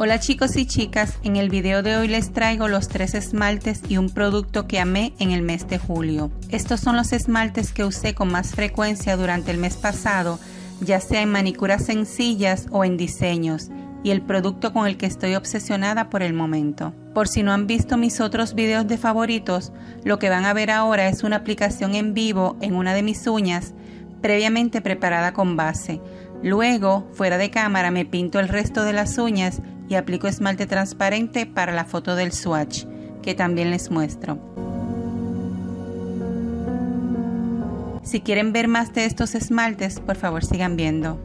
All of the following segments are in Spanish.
Hola chicos y chicas, en el video de hoy les traigo los 3 esmaltes y un producto que amé en el mes de julio. Estos son los esmaltes que usé con más frecuencia durante el mes pasado, ya sea en manicuras sencillas o en diseños, y el producto con el que estoy obsesionada por el momento. Por si no han visto mis otros videos de favoritos, lo que van a ver ahora es una aplicación en vivo en una de mis uñas, previamente preparada con base. Luego, fuera de cámara, me pinto el resto de las uñas y aplico esmalte transparente para la foto del swatch, que también les muestro. Si quieren ver más de estos esmaltes, por favor sigan viendo.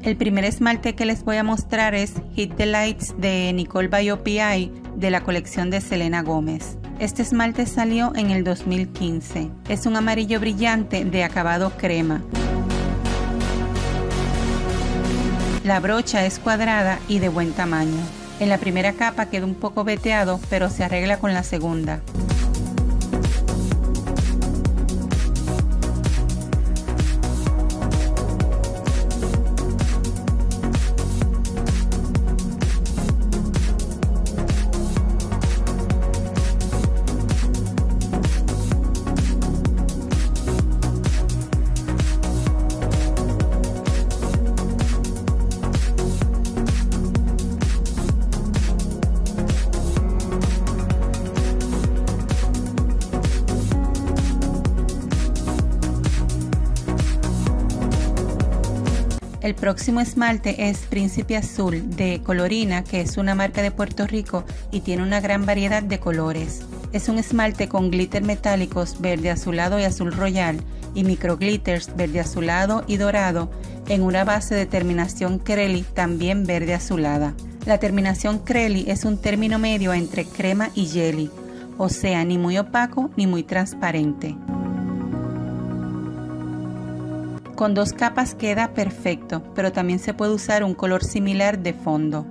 El primer esmalte que les voy a mostrar es Hit the Lights de Nicole by OPI de la colección de Selena Gómez. Este esmalte salió en el 2015. Es un amarillo brillante de acabado crema. La brocha es cuadrada y de buen tamaño. En la primera capa queda un poco veteado, pero se arregla con la segunda. El próximo esmalte es Príncipe Azul de Colorina, que es una marca de Puerto Rico y tiene una gran variedad de colores. Es un esmalte con glitter metálicos verde azulado y azul royal y microglitters verde azulado y dorado en una base de terminación Creli también verde azulada. La terminación Creli es un término medio entre crema y jelly, o sea, ni muy opaco ni muy transparente. Con 2 capas queda perfecto, pero también se puede usar un color similar de fondo.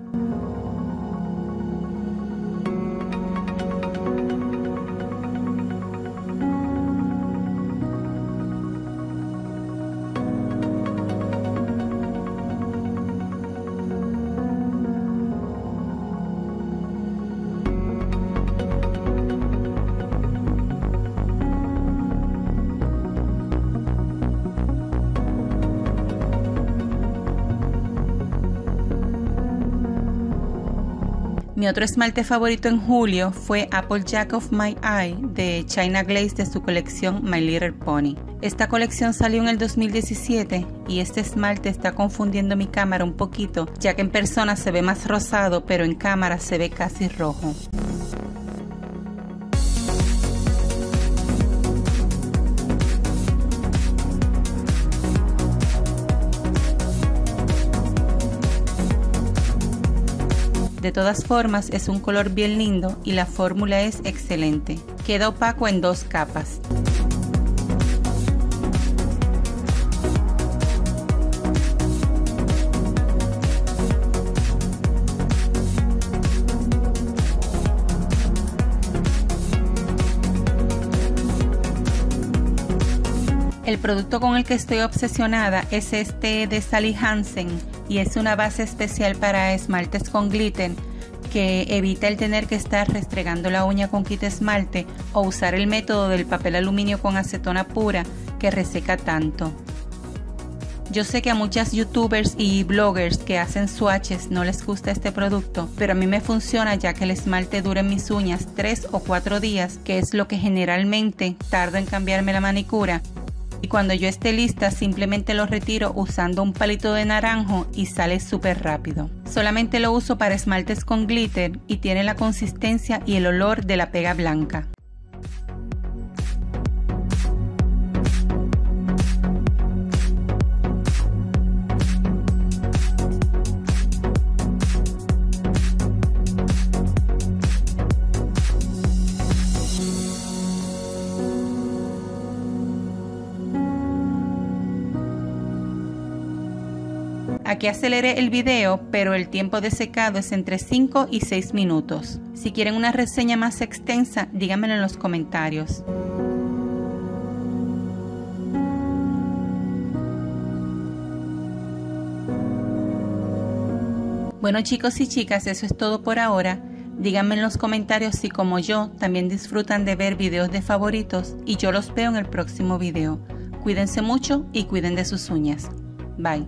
Mi otro esmalte favorito en julio fue Applejack of My Eye de China Glaze de su colección My Little Pony. Esta colección salió en el 2017 y este esmalte está confundiendo mi cámara un poquito, ya que en persona se ve más rosado, pero en cámara se ve casi rojo. De todas formas, es un color bien lindo y la fórmula es excelente. Queda opaco en 2 capas. El producto con el que estoy obsesionada es este de Sally Hansen y es una base especial para esmaltes con glitter que evita el tener que estar restregando la uña con kit esmalte o usar el método del papel aluminio con acetona pura que reseca tanto. Yo sé que a muchas youtubers y bloggers que hacen swatches no les gusta este producto, pero a mí me funciona ya que el esmalte dura en mis uñas 3 o 4 días, que es lo que generalmente tardo en cambiarme la manicura. Y cuando yo esté lista simplemente lo retiro usando un palito de naranjo y sale súper rápido. Solamente lo uso para esmaltes con glitter y tiene la consistencia y el olor de la pega blanca. Aquí aceleré el video, pero el tiempo de secado es entre 5 y 6 minutos. Si quieren una reseña más extensa, díganmelo en los comentarios. Bueno chicos y chicas, eso es todo por ahora. Díganme en los comentarios si como yo también disfrutan de ver videos de favoritos y yo los veo en el próximo video. Cuídense mucho y cuiden de sus uñas. Bye.